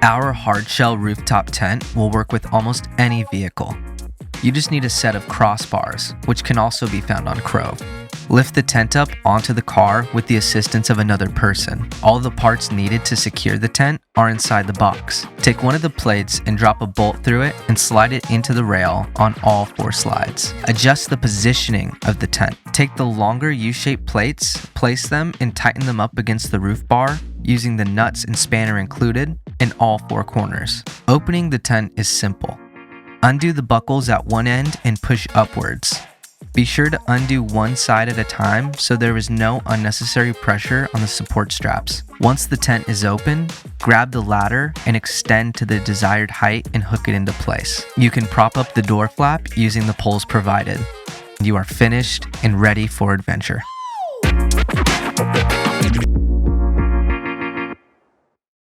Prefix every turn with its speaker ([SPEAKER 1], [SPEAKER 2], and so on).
[SPEAKER 1] Our Hardshell rooftop tent will work with almost any vehicle. You just need a set of crossbars, which can also be found on Crove. Lift the tent up onto the car with the assistance of another person. All the parts needed to secure the tent are inside the box. Take one of the plates and drop a bolt through it and slide it into the rail on all 4 slides. Adjust the positioning of the tent. Take the longer U-shaped plates, place them and tighten them up against the roof bar using the nuts and spanner included in all 4 corners. Opening the tent is simple. Undo the buckles at one end and push upwards. Be sure to undo one side at a time so there is no unnecessary pressure on the support straps. Once the tent is open, grab the ladder and extend to the desired height and hook it into place. You can prop up the door flap using the poles provided. You are finished and ready for adventure.